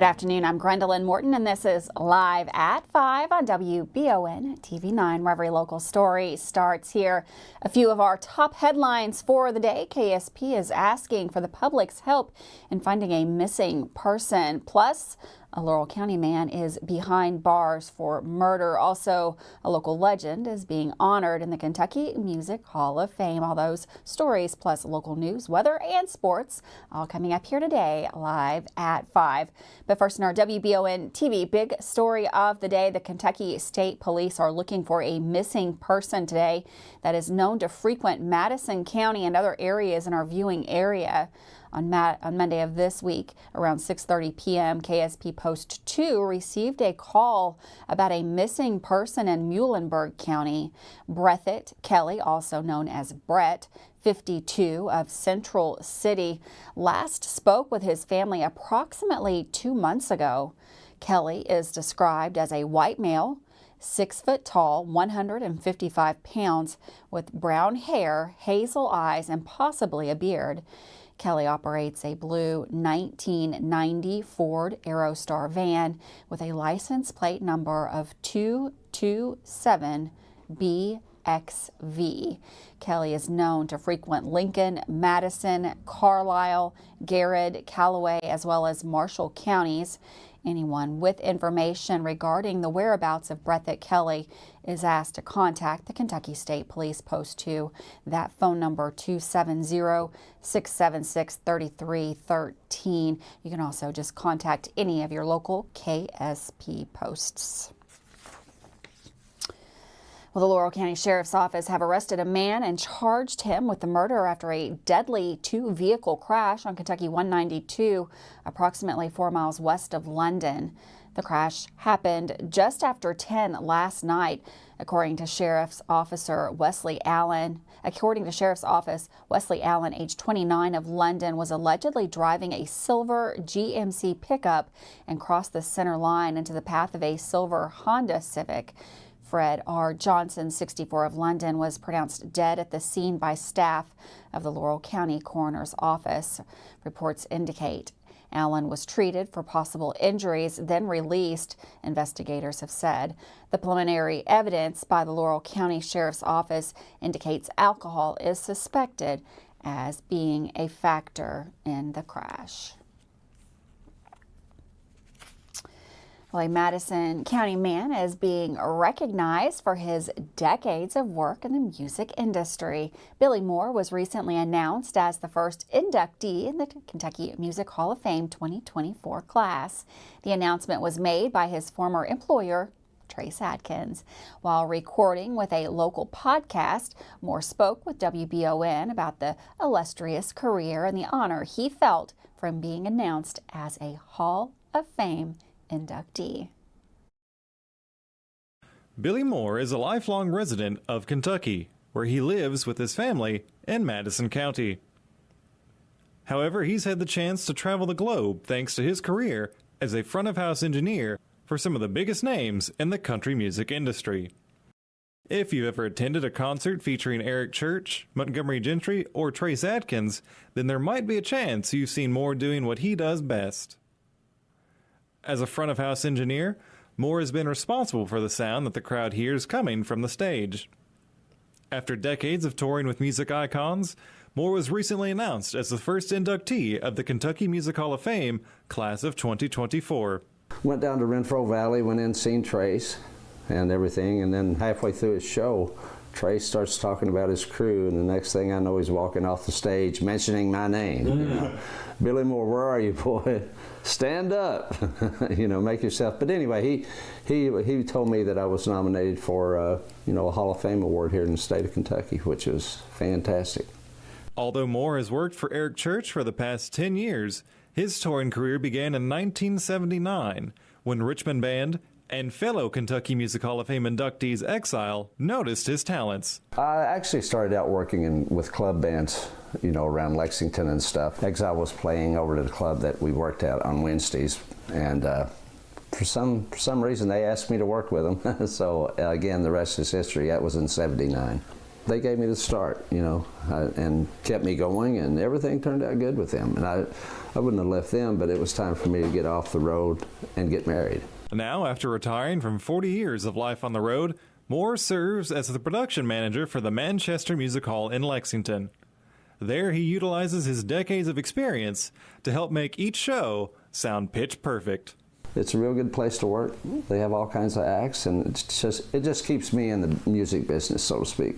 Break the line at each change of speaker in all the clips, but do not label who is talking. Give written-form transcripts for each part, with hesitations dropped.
Good afternoon, I'm Gwendolyn Morton, and this is Live at 5 on WBON TV9, where every local story starts here. A few of our top headlines for the day. KSP is asking for the public's help in finding a missing person. Plus, a Laurel County man is behind bars for murder. Also, a local legend is being honored in the Kentucky Music Hall of Fame. All those stories, plus local news, weather, and sports, all coming up here today, live at 5. But first, in our WBON TV big story of the day, the Kentucky State Police are looking for a missing person today that is known to frequent Madison County and other areas in our viewing area. On Monday of this week, around 6:30 p.m., KSP Post 2 received a call about a missing person in Muhlenberg County. Breathitt Kelly, also known as Brett, 52, of Central City, last spoke with his family approximately 2 months ago. Kelly is described as a white male, 6 foot tall, 155 pounds, with brown hair, hazel eyes, and possibly a beard. Kelly operates a blue 1990 Ford Aerostar van with a license plate number of 227BXV. Kelly is known to frequent Lincoln, Madison, Carlisle, Garrett, Callaway, as well as Marshall counties. Anyone with information regarding the whereabouts of Breathitt Kelly is asked to contact the Kentucky State Police Post 2. That phone number 270-676-3313. You can also just contact any of your local KSP posts. Well, the Laurel County Sheriff's Office have arrested a man and charged him with the murder after a deadly two-vehicle crash on Kentucky 192, approximately 4 miles west of London. The crash happened just after 10 last night, according to Sheriff's Officer Wesley Allen. According to Sheriff's Office, Wesley Allen, age 29, of London, was allegedly driving a silver GMC pickup and crossed the center line into the path of a silver Honda Civic. Fred R. Johnson, 64, of London, was pronounced dead at the scene by staff of the Laurel County Coroner's Office. Reports indicate Allen was treated for possible injuries, then released, investigators have said. The preliminary evidence by the Laurel County Sheriff's Office indicates alcohol is suspected as being a factor in the crash. Well, a Madison County man is being recognized for his decades of work in the music industry. Billy Moore was recently announced as the first inductee in the Kentucky Music Hall of Fame 2024 class. The announcement was made by his former employer, Trace Adkins. While recording with a local podcast, Moore spoke with WBON about the illustrious career and the honor he felt from being announced as a Hall of Fame inductee.
Billy Moore is a lifelong resident of Kentucky, where he lives with his family in Madison County. However, he's had the chance to travel the globe thanks to his career as a front-of-house engineer for some of the biggest names in the country music industry. If you've ever attended a concert featuring Eric Church, Montgomery Gentry, or Trace Adkins, then there might be a chance you've seen Moore doing what he does best. As a front-of-house engineer, Moore has been responsible for the sound that the crowd hears coming from the stage. After decades of touring with music icons, Moore was recently announced as the first inductee of the Kentucky Music Hall of Fame class of 2024.
Went down to Renfro Valley, went in, seen Trace and everything, and then halfway through his show, Trace starts talking about his crew, and the next thing I know, he's walking off the stage mentioning my name. You know, Billy Moore, where are you, boy? Stand up, you know, make yourself. But anyway, he told me that I was nominated for a Hall of Fame award here in the state of Kentucky, which is fantastic.
Although Moore has worked for Eric Church for the past 10 years, his touring career began in 1979 when Richmond Band and fellow Kentucky Music Hall of Fame inductees Exile noticed his talents.
I actually started out working with club bands, around Lexington and stuff. Exile was playing over to the club that we worked at on Wednesdays, and for some reason they asked me to work with them. So again, the rest is history. That was in '79. they gave me the start, and kept me going, and everything turned out good with them. And I wouldn't have left them, but it was time for me to get off the road and get married.
Now, after retiring from 40 years of life on the road, Moore serves as the production manager for the Manchester Music Hall in Lexington. There, he utilizes his decades of experience to help make each show sound pitch perfect.
It's a real good place to work. They have all kinds of acts, and it just keeps me in the music business, so to speak.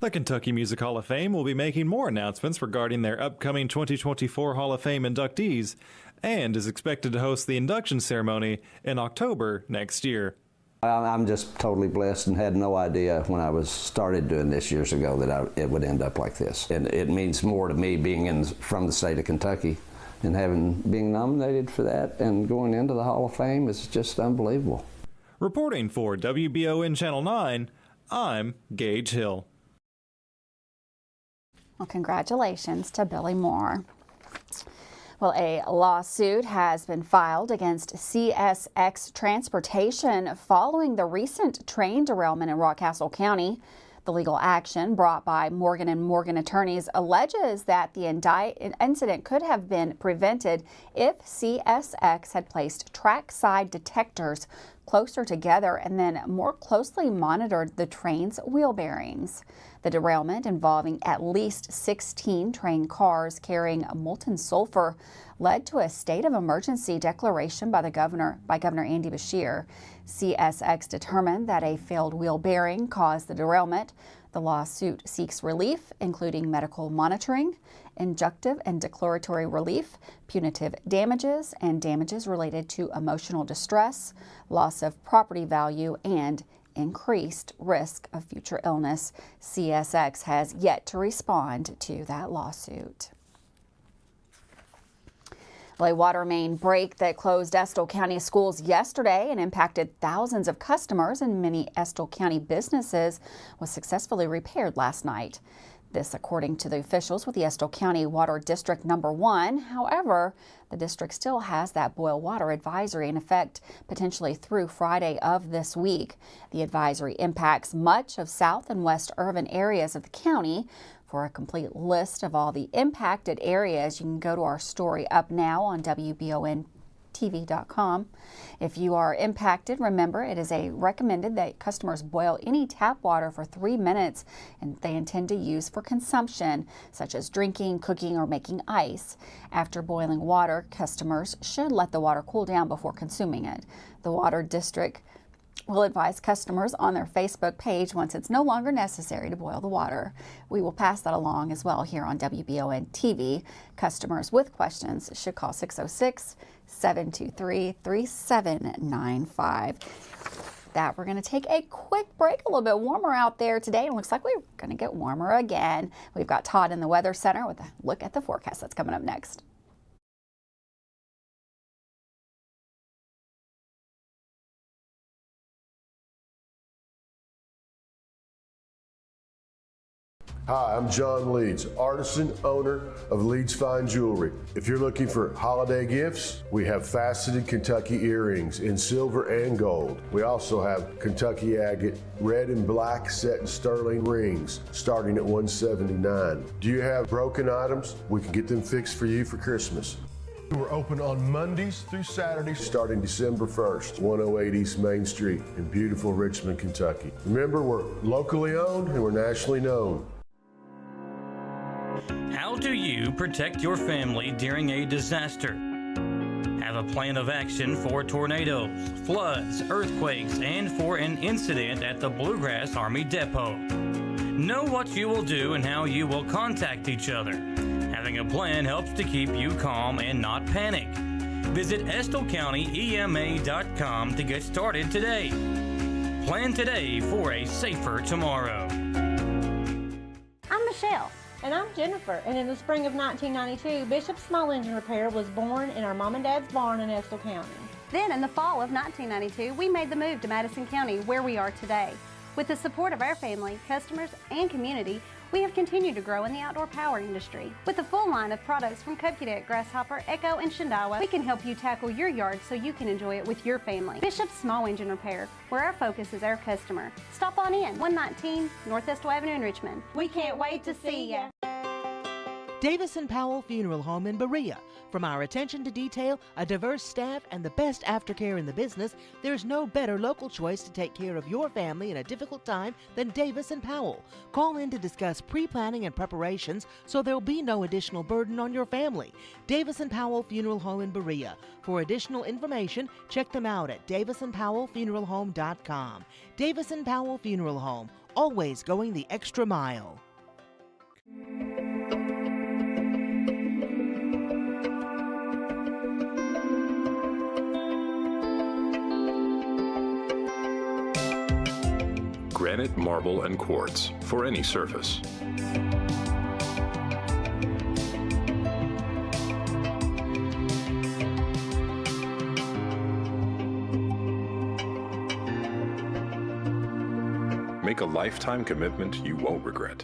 The Kentucky Music Hall of Fame will be making more announcements regarding their upcoming 2024 Hall of Fame inductees and is expected to host the induction ceremony in October next year.
I'm just totally blessed and had no idea when I started doing this years ago that it would end up like this. And it means more to me being from the state of Kentucky and being nominated for that and going into the Hall of Fame is just unbelievable.
Reporting for WBON Channel 9, I'm Gage Hill.
Well, congratulations to Billy Moore. Well, a lawsuit has been filed against CSX Transportation following the recent train derailment in Rockcastle County. The legal action brought by Morgan & Morgan attorneys alleges that the incident could have been prevented if CSX had placed trackside detectors closer together and then more closely monitored the train's wheel bearings. The derailment, involving at least 16 train cars carrying molten sulfur, led to a state of emergency declaration by Governor Andy Beshear. CSX determined that a failed wheel bearing caused the derailment. The lawsuit seeks relief, including medical monitoring, injunctive and declaratory relief, punitive damages, and damages related to emotional distress, loss of property value, and increased risk of future illness. CSX has yet to respond to that lawsuit. A water main break that closed Estill County schools yesterday and impacted thousands of customers and many Estill County businesses was successfully repaired last night. This according to the officials with the Estill County Water District Number 1. However, the district still has that boil water advisory in effect potentially through Friday of this week. The advisory impacts much of south and west urban areas of the county. For a complete list of all the impacted areas, you can go to our story up now on WBONTV.com. If you are impacted, remember it is recommended that customers boil any tap water for 3 minutes and they intend to use for consumption, such as drinking, cooking, or making ice. After boiling water, customers should let the water cool down before consuming it. The Water District will advise customers on their Facebook page once it's no longer necessary to boil the water. We will pass that along as well here on WBON TV. Customers with questions should call 606-723-3795. We're going to take a quick break. A little bit warmer out there today, and it looks like we're going to get warmer again. We've got Todd in the Weather Center with a look at the forecast that's coming up next.
Hi, I'm John Leeds, artisan owner of Leeds Fine Jewelry. If you're looking for holiday gifts, we have faceted Kentucky earrings in silver and gold. We also have Kentucky agate red and black set in sterling rings starting at $179. Do you have broken items? We can get them fixed for you for Christmas. We're open on Mondays through Saturdays starting December 1st, 108 East Main Street in beautiful Richmond, Kentucky. Remember, we're locally owned and we're nationally known.
How do you protect your family during a disaster? Have a plan of action for tornadoes, floods, earthquakes, and for an incident at the Bluegrass Army Depot. Know what you will do and how you will contact each other. Having a plan helps to keep you calm and not panic. Visit EstillCountyEMA.com to get started today. Plan today for a safer tomorrow.
I'm Michelle.
And I'm Jennifer, and in the spring of 1992, Bishop Small Engine Repair was born in our mom and dad's barn in Estill County.
Then in the fall of 1992, we made the move to Madison County, where we are today. With the support of our family, customers, and community, We have continued to grow in the outdoor power industry. With a full line of products from Cub Cadet, Grasshopper, Echo, and Shindawa, we can help you tackle your yard so you can enjoy it with your family. Bishop's Small Engine Repair, where our focus is our customer. Stop on in, 119 Northwest Avenue in Richmond. We can't wait to see ya.
Davis & Powell Funeral Home in Berea. From our attention to detail, a diverse staff, and the best aftercare in the business, there's no better local choice to take care of your family in a difficult time than Davis & Powell. Call in to discuss pre-planning and preparations so there'll be no additional burden on your family. Davis & Powell Funeral Home in Berea. For additional information, check them out at davisandpowellfuneralhome.com. Davis & Powell Funeral Home, always going the extra mile.
Granite, marble, and quartz for any surface. Make a lifetime commitment you won't regret.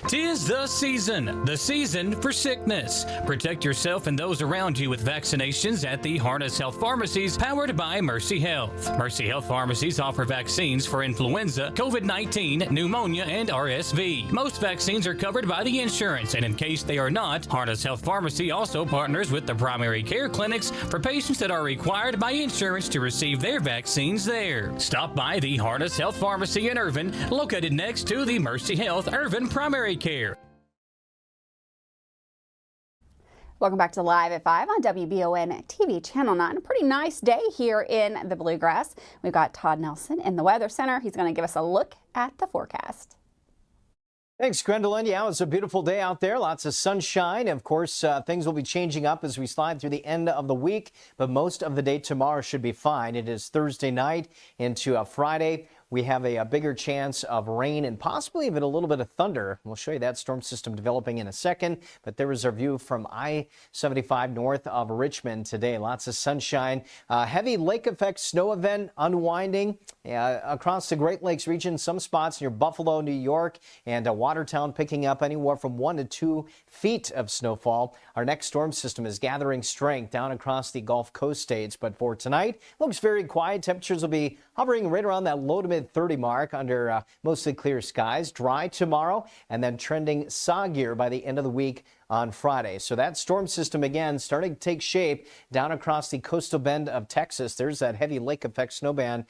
'Tis the season for sickness. Protect yourself and those around you with vaccinations at the Harness Health Pharmacies, powered by Mercy Health. Mercy Health Pharmacies offer vaccines for influenza, COVID-19, pneumonia, and RSV. Most vaccines are covered by the insurance, and in case they are not, Harness Health Pharmacy also partners with the primary care clinics for patients that are required by insurance to receive their vaccines there. Stop by the Harness Health Pharmacy in Irvin, located next to the Mercy Health Irvin Primary Care.
Welcome back to Live at 5 on WBON TV Channel 9. A pretty nice day here in the Bluegrass. We've got Todd Nelson in the Weather Center. He's going to give us a look at the forecast.
Thanks, Gwendolyn. Yeah, it's a beautiful day out there. Lots of sunshine. Of course, things will be changing up as we slide through the end of the week, but most of the day tomorrow should be fine. It is Thursday night into Friday. We have a bigger chance of rain and possibly even a little bit of thunder. We'll show you that storm system developing in a second, but there is our view from I-75 north of Richmond today. Lots of sunshine. Heavy lake effect snow event unwinding across the Great Lakes region. Some spots near Buffalo, New York, and Watertown picking up anywhere from 1 to 2 feet of snowfall. Our next storm system is gathering strength down across the Gulf Coast states, but for tonight, looks very quiet. Temperatures will be hovering right around that low to mid 30 mark under mostly clear skies. Dry tomorrow and then trending soggier by the end of the week on Friday. So that storm system again starting to take shape down across the coastal bend of Texas. There's that heavy lake effect snow band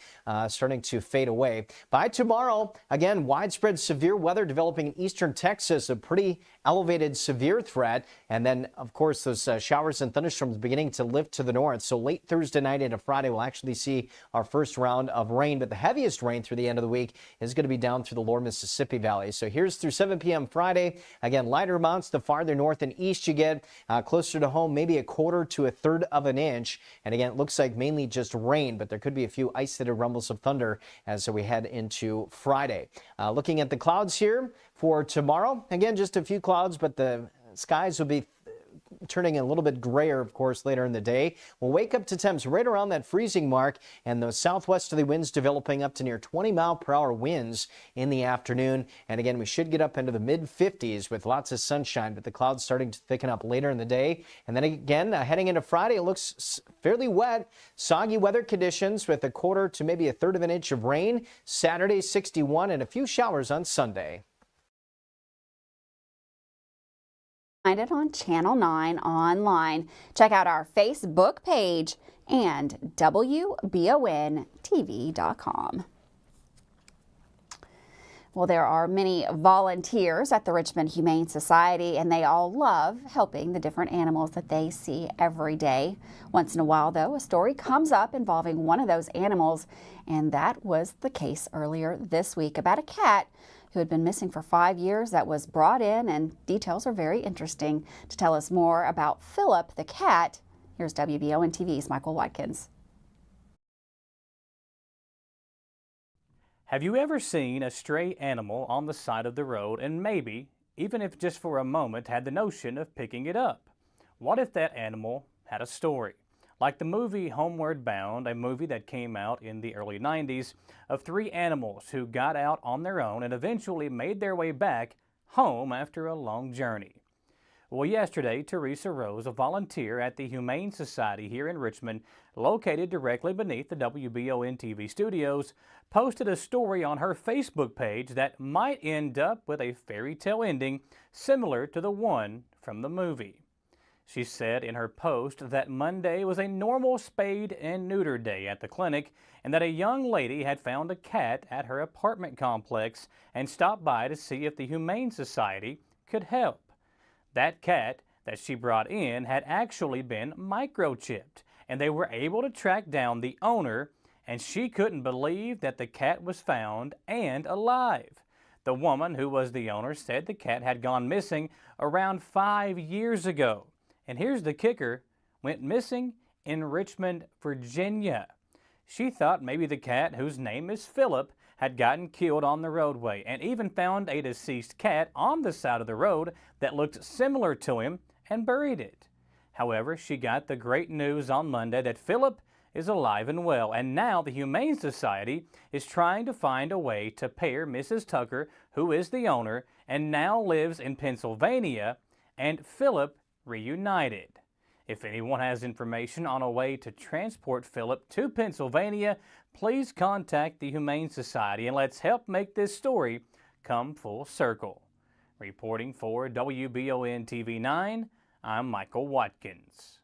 starting to fade away. By tomorrow, again, widespread severe weather developing in eastern Texas, a pretty elevated severe threat. And then, of course, those showers and thunderstorms beginning to lift to the north. So late Thursday night into Friday, we'll actually see our first round of rain. But the heaviest rain through the end of the week is going to be down through the lower Mississippi Valley. So here's through 7 p.m. Friday. Again, lighter amounts the farther north and east you get. Closer to home, maybe 1/4 to 1/3 of an inch. And again, it looks like mainly just rain, but there could be a few isolated rumbles of thunder as we head into Friday. Looking at the clouds here for tomorrow, again, just a few clouds, but the skies will be turning a little bit grayer, of course, later in the day. We'll wake up to temps right around that freezing mark, and those southwesterly winds developing up to near 20-mile-per-hour winds in the afternoon. And again, we should get up into the mid-50s with lots of sunshine, but the clouds starting to thicken up later in the day. And then again, heading into Friday, it looks fairly wet, soggy weather conditions with 1/4 to maybe 1/3 of an inch of rain. Saturday, 61, and a few showers on Sunday.
Find it on Channel 9 online. Check out our Facebook page and WBONTV.com. Well, there are many volunteers at the Richmond Humane Society, and they all love helping the different animals that they see every day. Once in a while, though, a story comes up involving one of those animals, and that was the case earlier this week about a cat who had been missing for 5 years that was brought in, and details are very interesting. To tell us more about Philip the cat, here's WBON TV's Michael Watkins.
Have you ever seen a stray animal on the side of the road and maybe, even if just for a moment, had the notion of picking it up? What if that animal had a story? Like the movie Homeward Bound, a movie that came out in the early 90s, of 3 animals who got out on their own and eventually made their way back home after a long journey. Well, yesterday, Teresa Rose, a volunteer at the Humane Society here in Richmond, located directly beneath the WBON TV studios, posted a story on her Facebook page that might end up with a fairy tale ending similar to the one from the movie. She said in her post that Monday was a normal spayed and neuter day at the clinic and that a young lady had found a cat at her apartment complex and stopped by to see if the Humane Society could help. That cat that she brought in had actually been microchipped, and they were able to track down the owner, and she couldn't believe that the cat was found and alive. The woman who was the owner said the cat had gone missing around 5 years ago. And here's the kicker, went missing in Richmond, Virginia. She thought maybe the cat, whose name is Philip, had gotten killed on the roadway, and even found a deceased cat on the side of the road that looked similar to him and buried it. However, she got the great news on Monday that Philip is alive and well, and now the Humane Society is trying to find a way to pair Mrs. Tucker, who is the owner and now lives in Pennsylvania, and Philip reunited. If anyone has information on a way to transport Philip to Pennsylvania, please contact the Humane Society and let's help make this story come full circle. Reporting for WBON TV 9, I'm Michael Watkins.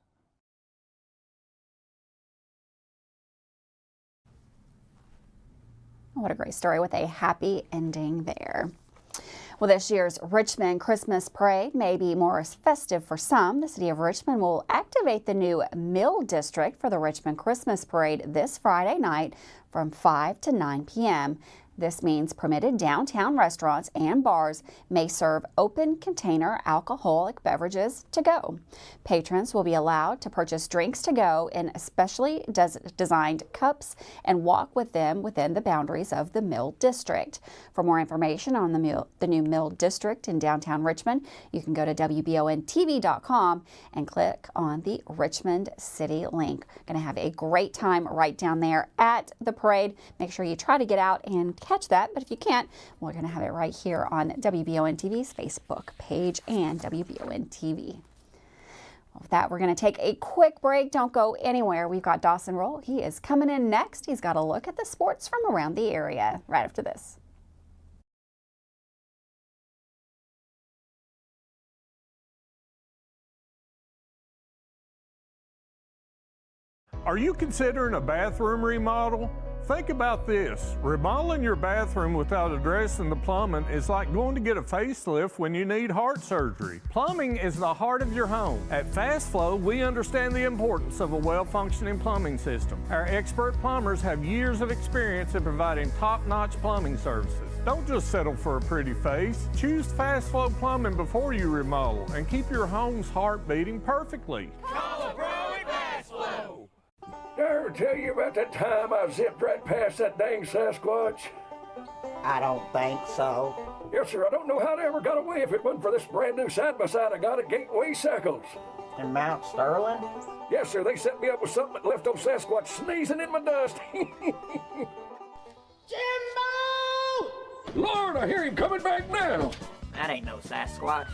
What a great story with a happy ending there. Well, this year's Richmond Christmas Parade may be more festive for some. The City of Richmond will activate the new Mill District for the Richmond Christmas Parade this Friday night from 5 to 9 p.m. This means permitted downtown restaurants and bars may serve open container alcoholic beverages to go. Patrons will be allowed to purchase drinks to go in specially designed cups and walk with them within the boundaries of the Mill District. For more information on the new Mill District in downtown Richmond, you can go to WBONTV.com and click on the Richmond City link. Going to have a great time right down there at the parade. Make sure you try to get out and catch that, but if you can't, we're going to have it right here on WBON TV's Facebook page and WBON TV. With that, we're going to take a quick break. Don't go anywhere. We've got Dawson Roll. He is coming in next. He's got a look at the sports from around the area right after this.
Are you considering a bathroom remodel? Think about this. Remodeling your bathroom without addressing the plumbing is like going to get a facelift when you need heart surgery. Plumbing is the heart of your home. At Fast Flow, we understand the importance of a well-functioning plumbing system. Our expert plumbers have years of experience in providing top-notch plumbing services. Don't just settle for a pretty face. Choose Fast Flow Plumbing before you remodel and keep your home's heart beating perfectly.
Call a pro at Fast Flow. Did I ever tell you about that time I zipped right past that dang Sasquatch?
I don't think so.
Yes, sir. I don't know how they ever got away if it wasn't for this brand new side-by-side I got at Gateway Cycles.
In Mount Sterling?
Yes, sir. They set me up with something that left old Sasquatch sneezing in my dust.
Jimbo!
Lord, I hear him coming back now.
That ain't no Sasquatch.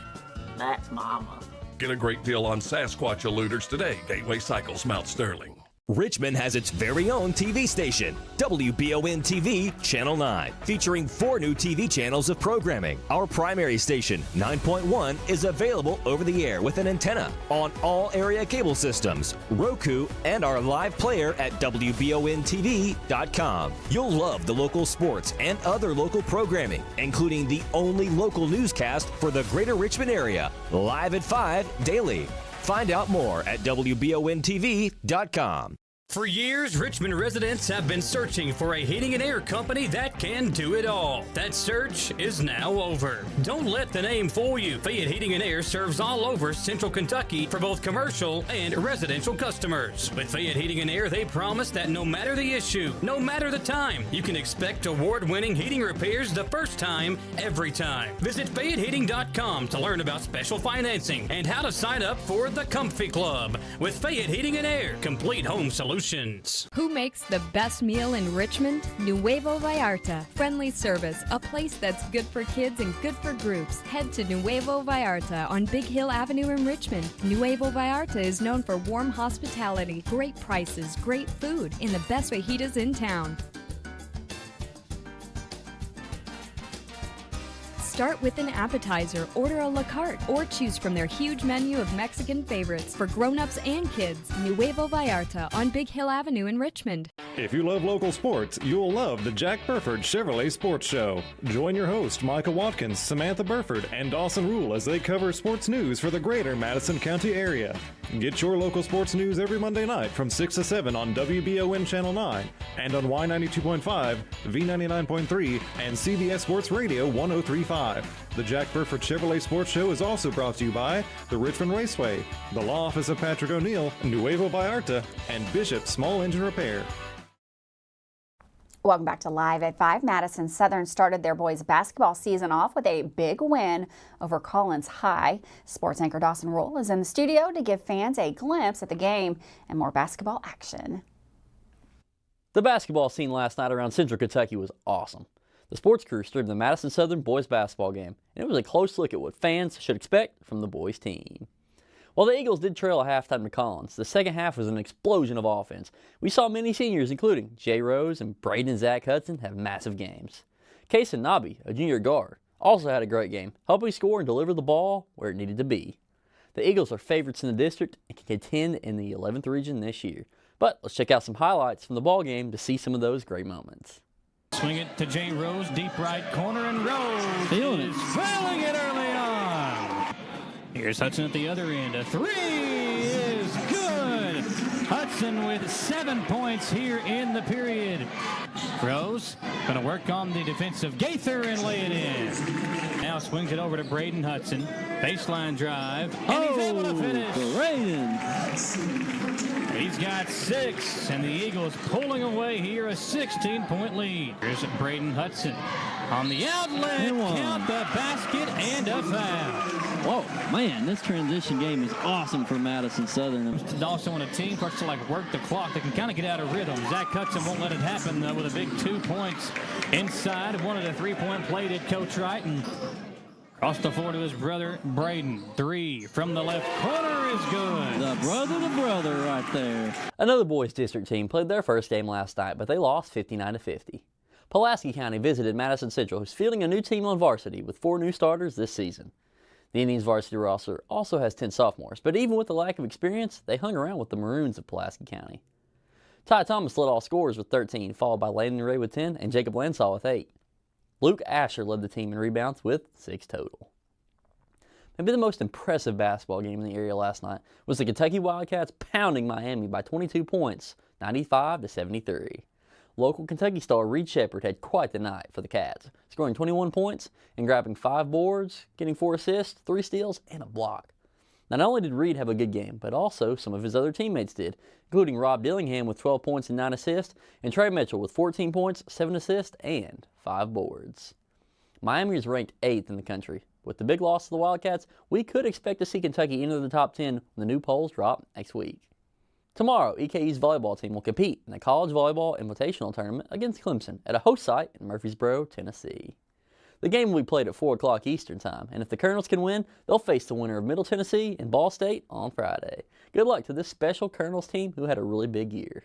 That's Mama.
Get a great deal on Sasquatch eluders today. Gateway Cycles, Mount Sterling.
Richmond has its very own TV station, WBON TV Channel 9, featuring 4 new TV channels of programming. Our primary station, 9.1, is available over the air with an antenna on all area cable systems, Roku, and our live player at WBONTV.com. You'll love the local sports and other local programming, including the only local newscast for the greater Richmond area, live at 5 daily. Find out more at WBONTV.com.
For years, Richmond residents have been searching for a heating and air company that can do it all. That search is now over. Don't let the name fool you. Fayette Heating and Air serves all over Central Kentucky for both commercial and residential customers. With Fayette Heating and Air, they promise that no matter the issue, no matter the time, you can expect award-winning heating repairs the first time, every time. Visit FayetteHeating.com to learn about special financing and how to sign up for the Comfy Club. With Fayette Heating and Air, complete home solutions Solutions.
Who makes the best meal in Richmond? Nuevo Vallarta. Friendly service, a place that's good for kids and good for groups. Head to Nuevo Vallarta on Big Hill Avenue in Richmond. Nuevo Vallarta is known for warm hospitality, great prices, great food, and the best fajitas in town. Start with an appetizer, order a la carte, or choose from their huge menu of Mexican favorites for grown-ups and kids. Nuevo Vallarta on Big Hill Avenue in Richmond.
If you love local sports, you'll love the Jack Burford Chevrolet Sports Show. Join your host, Micah Watkins, Samantha Burford, and Dawson Rule as they cover sports news for the greater Madison County area. Get your local sports news every Monday night from 6 to 7 on WBON Channel 9 and on Y92.5, V99.3, and CBS Sports Radio 103.5. The Jack Burford Chevrolet Sports Show is also brought to you by the Richmond Raceway, the Law Office of Patrick O'Neill, Nuevo Vallarta, and Bishop Small Engine Repair.
Welcome back to Live at 5. Madison Southern started their boys basketball season off with a big win over Collins High. Sports anchor Dawson Rule is in the studio to give fans a glimpse at the game and more basketball action.
The basketball scene last night around Central Kentucky was awesome. The sports crew streamed the Madison Southern boys basketball game, and it was a close look at what fans should expect from the boys team. While the Eagles did trail at halftime to Collins, the second half was an explosion of offense. We saw many seniors, including Jay Rose and Braden and Zach Hudson, have massive games. Kason Nabi, a junior guard, also had a great game, helping score and deliver the ball where it needed to be. The Eagles are favorites in the district and can contend in the 11th region this year. But let's check out some highlights from the ball game to see some of those great moments.
Swing it to Jay Rose, deep right corner, and Rose is fouling it early on. Here's Hudson at the other end. A three is good. Hudson with 7 points here in the period. Rose going to work on the defensive Gaither and lay it in. Now swings it over to Braden Hudson. Baseline drive, and he's able to finish. Braden. He's got 6, and the Eagles pulling away here a 16-point lead. Here's Braden Hudson on the outlet. Count the basket and a foul.
Whoa, man, this transition game is awesome for Madison Southern.
Also on a team starts to work the clock. They can kind of get out of rhythm. Zach Hudson won't let it happen with a big 2 points inside. One of the 3-point play did Coach Wright. Across the floor to his brother, Braden. 3 from the left corner is good.
The brother right there.
Another boys district team played their first game last night, but they lost 59-50. Pulaski County visited Madison Central, who's fielding a new team on varsity with 4 new starters this season. The Indians varsity roster also has 10 sophomores, but even with the lack of experience, they hung around with the Maroons of Pulaski County. Ty Thomas led all scorers with 13, followed by Landon Ray with 10 and Jacob Lansall with 8. Luke Asher led the team in rebounds with 6 total. Maybe the most impressive basketball game in the area last night was the Kentucky Wildcats pounding Miami by 22 points, 95-73. Local Kentucky star Reed Shepherd had quite the night for the Cats, scoring 21 points and grabbing 5 boards, getting 4 assists, 3 steals, and a block. Not only did Reed have a good game, but also some of his other teammates did, including Rob Dillingham with 12 points and 9 assists, and Trey Mitchell with 14 points, 7 assists, and 5 boards. Miami is ranked 8th in the country. With the big loss to the Wildcats, we could expect to see Kentucky enter the top 10 when the new polls drop next week. Tomorrow, EKU's volleyball team will compete in the College Volleyball Invitational Tournament against Clemson at a host site in Murfreesboro, Tennessee. The game will be played at 4 o'clock Eastern Time, and if the Colonels can win, they'll face the winner of Middle Tennessee and Ball State on Friday. Good luck to this special Colonels team who had a really big year.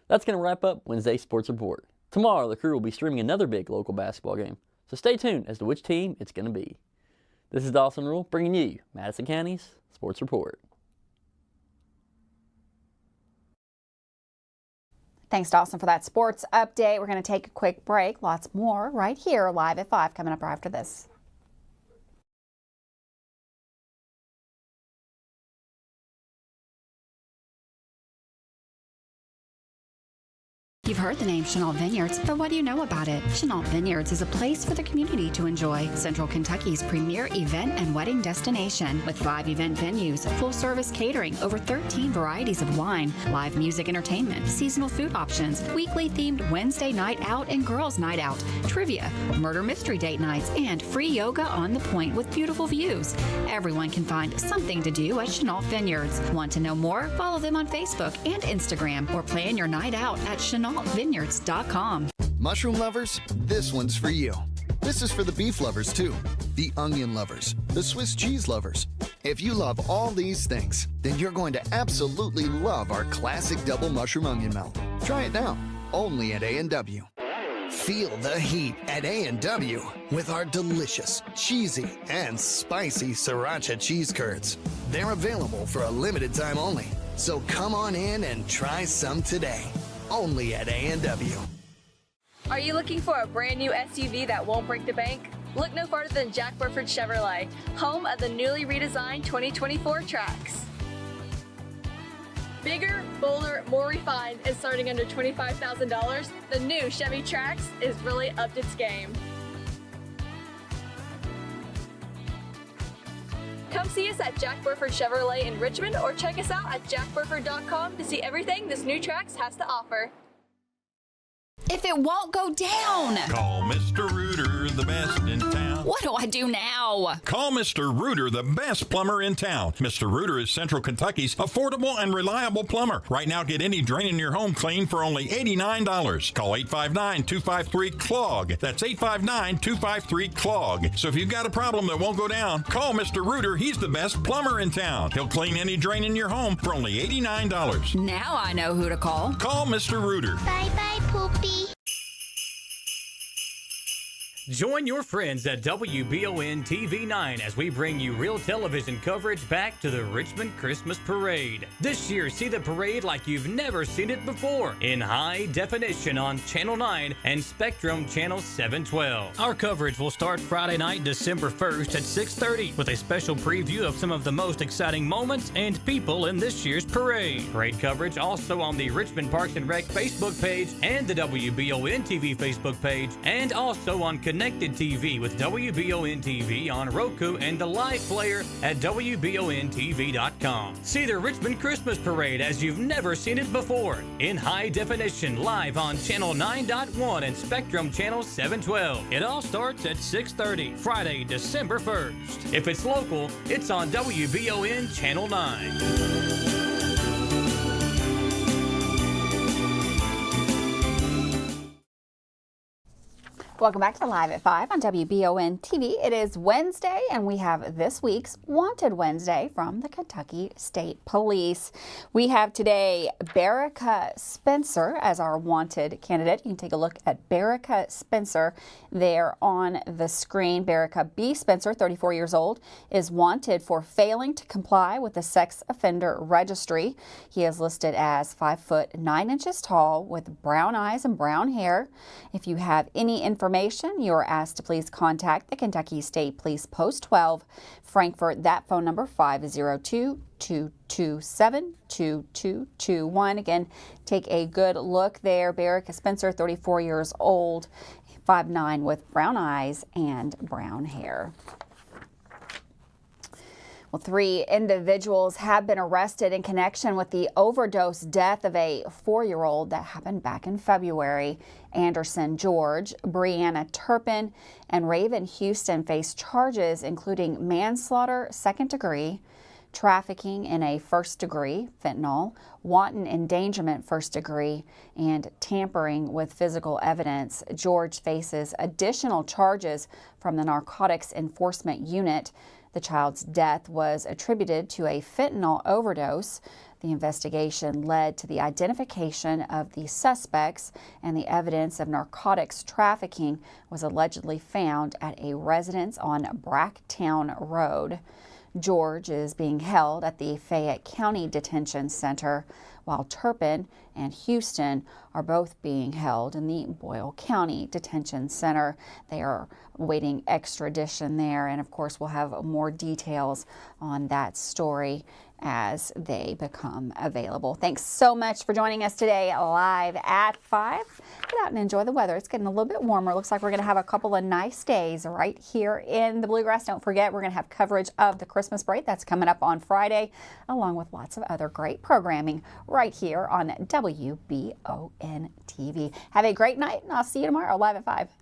That's going to wrap up Wednesday's Sports Report. Tomorrow, the crew will be streaming another big local basketball game, so stay tuned as to which team it's going to be. This is Dawson Rule bringing you Madison County's Sports Report.
Thanks, Dawson, for that sports update. We're going to take a quick break. Lots more right here, Live at 5, coming up right after this. You've heard the name Chenault Vineyards, but what do you know about it? Chenault Vineyards is a place for the community to enjoy. Central Kentucky's premier event and wedding destination with 5 event venues, full-service catering, over 13 varieties of wine, live music entertainment, seasonal food options, weekly themed Wednesday night out and girls night out, trivia, murder mystery date nights, and free yoga on the point with beautiful views. Everyone can find something to do at Chenault Vineyards. Want to know more? Follow them on Facebook and Instagram or plan your night out at ChenaultVineyards.com.
Mushroom lovers, this one's for you. This is for the beef lovers too, the onion lovers, the Swiss cheese lovers. If you love all these things, then you're going to absolutely love our classic double mushroom onion melt. Try it now, only at A&W. Feel the heat at A&W with our delicious, cheesy, and spicy sriracha cheese curds. They're available for a limited time only, so come on in and try some today. Only at A&W.
Are you looking for a brand new SUV that won't break the bank? Look no farther than Jack Burford Chevrolet, home of the newly redesigned 2024 Trax. Bigger, bolder, more refined, and starting under $25,000, the new Chevy Trax is really upped its game. Come see us at Jack Burford Chevrolet in Richmond or check us out at jackburford.com to see everything this new Trax has to offer.
If it won't go down,
call Mr. Rooter, the best in town.
What do I do now?
Call Mr. Rooter, the best plumber in town. Mr. Rooter is Central Kentucky's affordable and reliable plumber. Right now, get any drain in your home cleaned for only $89. Call 859-253-CLOG. That's 859-253-CLOG. So if you've got a problem that won't go down, call Mr. Rooter. He's the best plumber in town. He'll clean any drain in your home for only $89.
Now I know who to call.
Call Mr. Rooter.
Bye-bye, Poopy.
Join your friends at WBON TV 9 as we bring you real television coverage back to the Richmond Christmas Parade. This year, see the parade like you've never seen it before in high definition on Channel 9 and Spectrum Channel 712. Our coverage will start Friday night, December 1st at 6:30 with a special preview of some of the most exciting moments and people in this year's parade. Parade coverage also on the Richmond Parks and Rec Facebook page and the WBON TV Facebook page, and also on Connected TV with WBON TV on Roku and the live player at WBONTV.com. See the Richmond Christmas Parade as you've never seen it before in high definition live on Channel 9.1 and Spectrum Channel 712. It all starts at 6:30 Friday, December 1st. If it's local, it's on WBON Channel 9.
Welcome back to Live at 5 on WBON TV. It is Wednesday, and we have this week's Wanted Wednesday from the Kentucky State Police. We have today Berica Spencer as our wanted candidate. You can take a look at Berica Spencer there on the screen. Berica B. Spencer, 34 years old, is wanted for failing to comply with the sex offender registry. He is listed as 5 foot 9 inches tall with brown eyes and brown hair. If you have any information, you are asked to please contact the Kentucky State Police Post 12, Frankfort. That phone number 502-227-2221. Again, take a good look there. Berica Spencer, 34 years old, 5'9", with brown eyes and brown hair. Well, 3 individuals have been arrested in connection with the overdose death of a 4-year-old that happened back in February. Anderson George, Brianna Turpin, and Raven Houston face charges including manslaughter, 2nd degree, trafficking in a 1st degree, fentanyl, wanton endangerment 1st degree, and tampering with physical evidence. George faces additional charges from the Narcotics Enforcement Unit. The child's death was attributed to a fentanyl overdose. The investigation led to the identification of the suspects, and the evidence of narcotics trafficking was allegedly found at a residence on Bracktown Road. George is being held at the Fayette County Detention Center, while Turpin and Houston are both being held in the Boyle County Detention Center. They are awaiting extradition there, and of course we'll have more details on that story as they become available. Thanks so much for joining us today live at 5. Get out and enjoy the weather. It's getting a little bit warmer. Looks like we're going to have a couple of nice days right here in the Bluegrass. Don't forget, we're going to have coverage of the Christmas break. That's coming up on Friday, along with lots of other great programming right here on WBON TV. Have a great night, and I'll see you tomorrow live at 5.